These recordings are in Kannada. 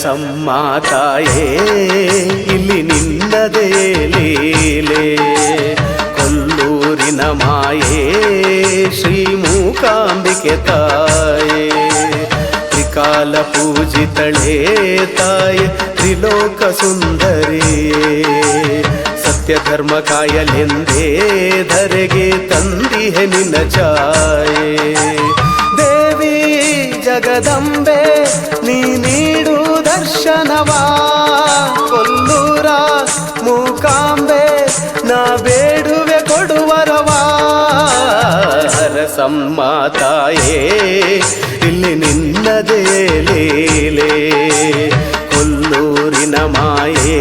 ಹರಸಮ್ಮ ತಾಯೇ ಇಲ್ಲಿ ನಿನ್ನದೇ ಲೀಲೆ, ಕೊಲ್ಲೂರಿನ ಮಾಯೇ ಶ್ರೀ ಮೂಕಾಂಬಿಕೆ ತಾಯೇ, ತ್ರಿಕಾಲ ಪೂಜಿತಳೇ ತಾಯೇ ತ್ರಿಲೋಕ ಸುಂದರಿಯೇ, ಸತ್ಯ ಧರ್ಮ ಕಾಯಲೆಂದೇ ಧರೆಗೆ ತಂದಿಹೆ ನಿನ್ನ ಛಾಯೆ. ದೇವಿ ಜಗದಂಬೆ ನೀ ನೀಡು ದರ್ಶನವಾ, ಕೊಲ್ಲೂರ ಮೂಕಾಂಬೆ ನಾ ಬೇಡುವೆ ಕೊಡುವರವಾ. ಹರಸಮ್ಮ ತಾಯೇ ಇಲ್ಲಿ ನಿನ್ನದೇ ಲೀಲೆ, ಕೊಲ್ಲೂರಿನ ಮಾಯೇ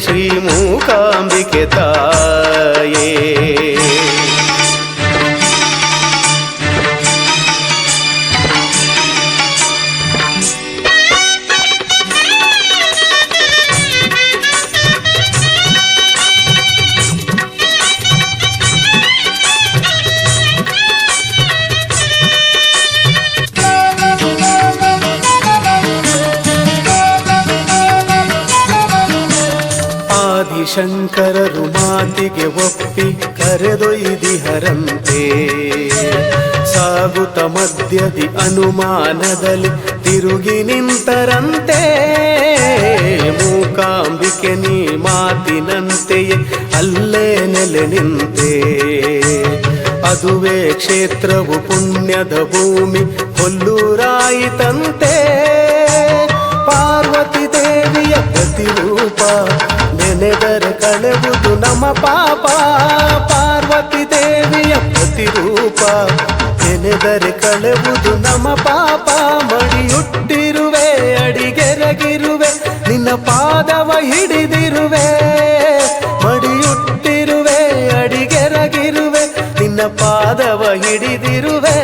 ಶ್ರೀ ಮೂಕಾಂಬಿಕೆ ತಾಯೇ. ಶಂಕರರು ಮಾತಿಗೆ ಒಪ್ಪಿ ಕರೆದೊಯ್ದಿಹರಂತೆ, ಸಾಗುತ್ತ ಮಧ್ಯದಿ ಅನುಮಾನದಲ್ಲಿ ತಿರುಗಿ ನಿಂತರಂತೆ. ಮೂಕಾಂಬಿಕೆ ನೀ ಮಾತಿನಂತೆಯೇ ಅಲ್ಲೇ ನೆಲೆ ನಿಂತೆ, ಅದುವೇ ಕ್ಷೇತ್ರವು ಪುಣ್ಯದ ಭೂಮಿ ಕೊಲ್ಲೂರಾಯಿತಂತೆ. ಪಾರ್ವತಿ ದೇವಿಯ ಪ್ರತಿರೂಪ ನೆನೆದರೆ ಕಳೆವುದು ನಮ್ಮ ಪಾಪ, ಪಾರ್ವತಿ ದೇವಿಯ ಪ್ರತಿರೂಪ ನೆನೆದರೆ ಕಳೆವುದು ನಮ್ಮ ಪಾಪ. ಮಡಿಯುಟ್ಟಿರುವೆ ಅಡಿಗೆರಗಿರುವೆ ನಿನ್ನ ಪಾದವ ಹಿಡಿದಿರುವೆ, ಮಡಿಯುಟ್ಟಿರುವೆ ಅಡಿಗೆರಗಿರುವೆ ನಿನ್ನ ಪಾದವ ಹಿಡಿದಿರುವೆ.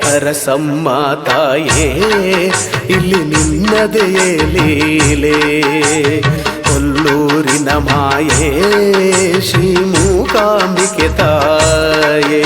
ಹರಸಮ್ಮ ತಾಯೇ ಇಲ್ಲಿ ನಿನ್ನದೇ ಲೀಲೆ, ಕೊಲ್ಲೂರಿನ ಮಾಯೇ ಶ್ರೀ ಮೂಕಾಂಬಿಕೆ ತಾಯೇ.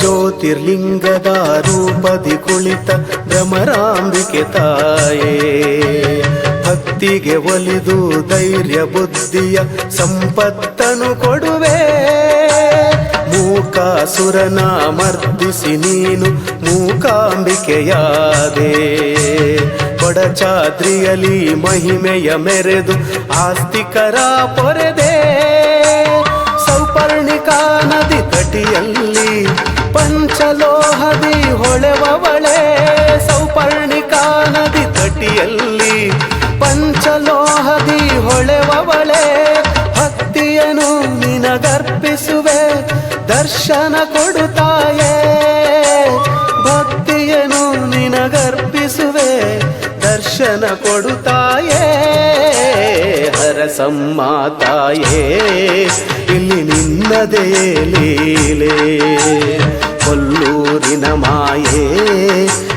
ಜ್ಯೋತಿರ್ಲಿಂಗದ ರೂಪದಿ ಕುಳಿತ ಭ್ರಮರಾಂಬಿಕೆ ತಾಯೇ, ಭಕ್ತಿಗೆ ಒಲಿದು ಧೈರ್ಯ ಬುದ್ಧಿಯ ಸಂಪತ್ತನು ಕೊಡುವೆ. ಮೂಕಾಸುರನ ಮರ್ದಿಸಿ ನೀನು ಮೂಕಾಂಬಿಕೆಯಾದೆ, ಕೊಡಚಾದ್ರಿಯಲಿ ಮಹಿಮೆಯ ಮೆರೆದು ಆಸ್ತಿಕರ ಪೊರೆದೆ. ಸೌಪರ್ಣಿಕಾ ನದಿ ತಟಿಯಲ್ಲಿ ಪಂಚಲೋಹದಿ ಹೊಳೆವವಳೆ, ಸೌಪರ್ಣಿಕಾ ನದಿ ತಟಿಯಲ್ಲಿ ಪಂಚಲೋಹದಿ ಹೊಳೆವವಳೆ. ಭಕ್ತಿಯನು ನಿನಗರ್ಪಿಸುವೆ ದರ್ಶನ ಕೊಡುತ್ತಾಯೇ, ಭಕ್ತಿಯನು ನಿನಗರ್ಪಿಸುವೆ ದರ್ಶನ ಕೊಡುತ್ತಾಯೇ. ಹರಸಮ್ಮ ತಾಯೇ ಇಲ್ಲಿ ನಿನ್ನದೇ ಲೀಲೆ, ಕೊಲ್ಲೂರಿನ ಮಾಯೇ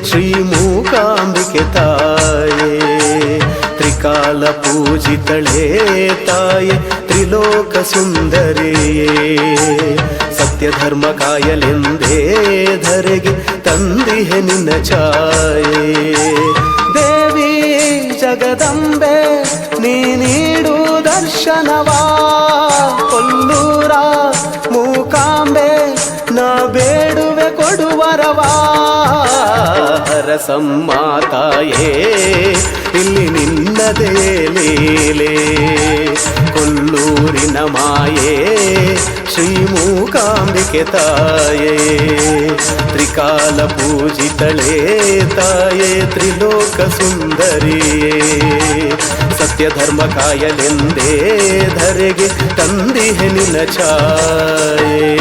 ಶ್ರೀ ಮೂಕಾಂಬಿಕೆ ತಾಯೇ, ತ್ರಿಕಾಲ ಪೂಜಿತಳೇ ತಾಯೇ ತ್ರಿಲೋಕ ಸುಂದರಿಯೇ, ಸತ್ಯ ಧರ್ಮ ಕಾಯಲೆಂದೇ ಧರೆಗೆ ತಂದಿಹೆ ನಿನ್ನ ಛಾಯೆ. ದೇವಿ ಜಗದಂಬೆ ನೀ ನೀಡು ದರ್ಶನವಾ, ಕೊಲ್ಲೂರ ಮೂಕಾಂಬೆ ನಾ ಬೇಡುವೆ ಕೊಡುವರವಾ. ಹರಸಮ್ಮ ತಾಯೇ ಇಲ್ಲಿ ನಿನ್ನದೇ ಲೀಲೆ, ಕೊಲ್ಲೂರಿನ ಮಾಯೇ ಶ್ರೀ ಮೂಕಾಂಬಿಕೆ ತಾಯೇ, ತ್ರಿಕಾಲ ಪೂಜಿತಳೇ ತಾಯೇ ತ್ರಿಲೋಕ ಸುಂದರಿಯೇ, ಸತ್ಯ ಧರ್ಮ ಕಾಯಲೆಂದೇ ಧರೆಗೆ ತಂದಿಹೆ ನಿನ್ನ ಛಾಯೆ.